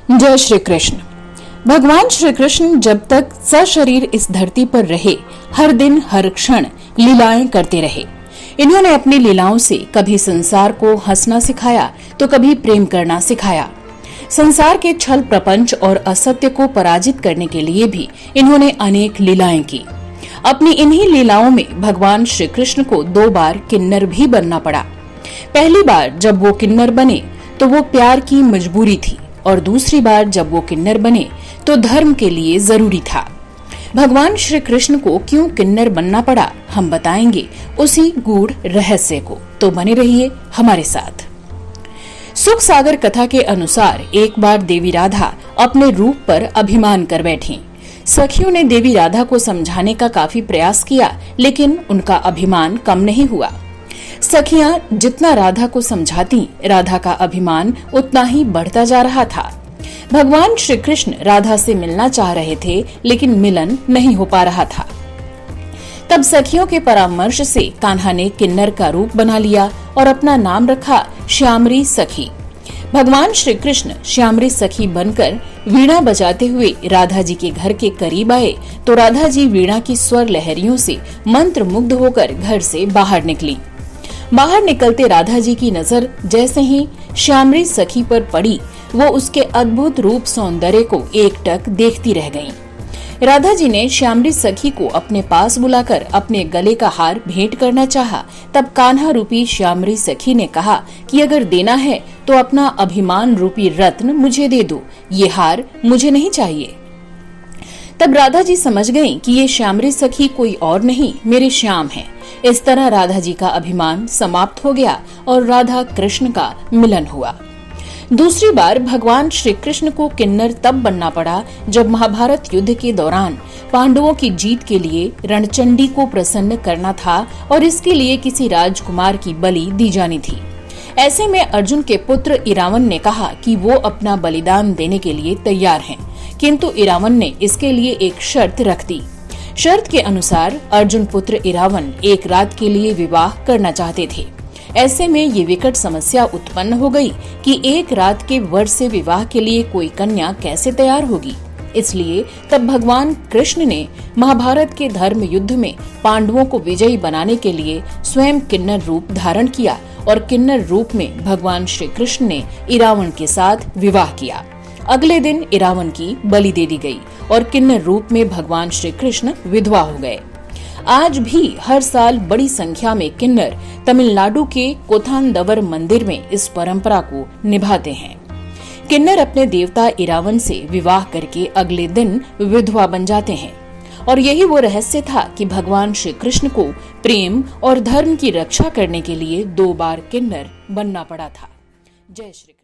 जय श्री कृष्ण। भगवान श्री कृष्ण जब तक सशरीर इस धरती पर रहे, हर दिन हर क्षण लीलाएं करते रहे। इन्होंने अपनी लीलाओं से कभी संसार को हंसना सिखाया तो कभी प्रेम करना सिखाया। संसार के छल प्रपंच और असत्य को पराजित करने के लिए भी इन्होंने अनेक लीलाएं की। अपनी इन्हीं लीलाओं में भगवान श्री कृष्ण को 2 बार किन्नर भी बनना पड़ा। पहली बार जब वो किन्नर बने तो वो प्यार की मजबूरी थी, और दूसरी बार जब वो किन्नर बने तो धर्म के लिए जरूरी था। भगवान श्री कृष्ण को क्यों किन्नर बनना पड़ा, हम बताएंगे उसी गूढ़ रहस्य को। तो बने रहिए हमारे साथ। सुख सागर कथा के अनुसार एक बार देवी राधा अपने रूप पर अभिमान कर बैठी। सखियों ने देवी राधा को समझाने का काफी प्रयास किया, लेकिन उनका अभिमान कम नहीं हुआ। सखियां जितना राधा को समझाती, राधा का अभिमान उतना ही बढ़ता जा रहा था। भगवान श्री कृष्ण राधा से मिलना चाह रहे थे, लेकिन मिलन नहीं हो पा रहा था। तब सखियों के परामर्श से कान्हा ने किन्नर का रूप बना लिया और अपना नाम रखा श्यामरी सखी। भगवान श्री कृष्ण श्यामरी सखी बनकर वीणा बजाते हुए राधा जी के घर के करीब आए तो राधा जी वीणा की स्वर लहरियों से मंत्र मुग्ध होकर घर से बाहर निकली। बाहर निकलते राधा जी की नजर जैसे ही श्यामरी सखी पर पड़ी, वो उसके अद्भुत रूप सौंदर्य को एकटक देखती रह गईं। राधा जी ने श्यामरी सखी को अपने पास बुलाकर अपने गले का हार भेंट करना चाहा। तब कान्हा रूपी श्यामरी सखी ने कहा कि अगर देना है तो अपना अभिमान रूपी रत्न मुझे दे दो, ये हार मुझे नहीं चाहिए। तब राधा जी समझ गईं कि ये श्यामरी सखी कोई और नहीं, मेरे श्याम हैं। इस तरह राधा जी का अभिमान समाप्त हो गया और राधा कृष्ण का मिलन हुआ। दूसरी बार भगवान श्री कृष्ण को किन्नर तब बनना पड़ा जब महाभारत युद्ध के दौरान पांडवों की जीत के लिए रणचंडी को प्रसन्न करना था और इसके लिए किसी राजकुमार की बलि दी जानी थी। ऐसे में अर्जुन के पुत्र इरावन ने कहा कि वो अपना बलिदान देने के लिए तैयार हैं, किंतु इरावन ने इसके लिए एक शर्त रख दी। शर्त के अनुसार अर्जुन पुत्र इरावन एक रात के लिए विवाह करना चाहते थे। ऐसे में ये विकट समस्या उत्पन्न हो गई कि एक रात के वर से विवाह के लिए कोई कन्या कैसे तैयार होगी। इसलिए तब भगवान कृष्ण ने महाभारत के धर्म युद्ध में पांडवों को विजयी बनाने के लिए स्वयं किन्नर रूप धारण किया और किन्नर रूप में भगवान श्री कृष्ण ने इरावन के साथ विवाह किया। अगले दिन इरावन की बलि दे दी गई और किन्नर रूप में भगवान श्री कृष्ण विधवा हो गए। आज भी हर साल बड़ी संख्या में किन्नर तमिलनाडु के कोथानदवर मंदिर में इस परंपरा को निभाते हैं। किन्नर अपने देवता इरावन से विवाह करके अगले दिन विधवा बन जाते हैं, और यही वो रहस्य था कि भगवान श्री कृष्ण को प्रेम और धर्म की रक्षा करने के लिए 2 बार किन्नर बनना पड़ा था। जय श्री कृष्ण।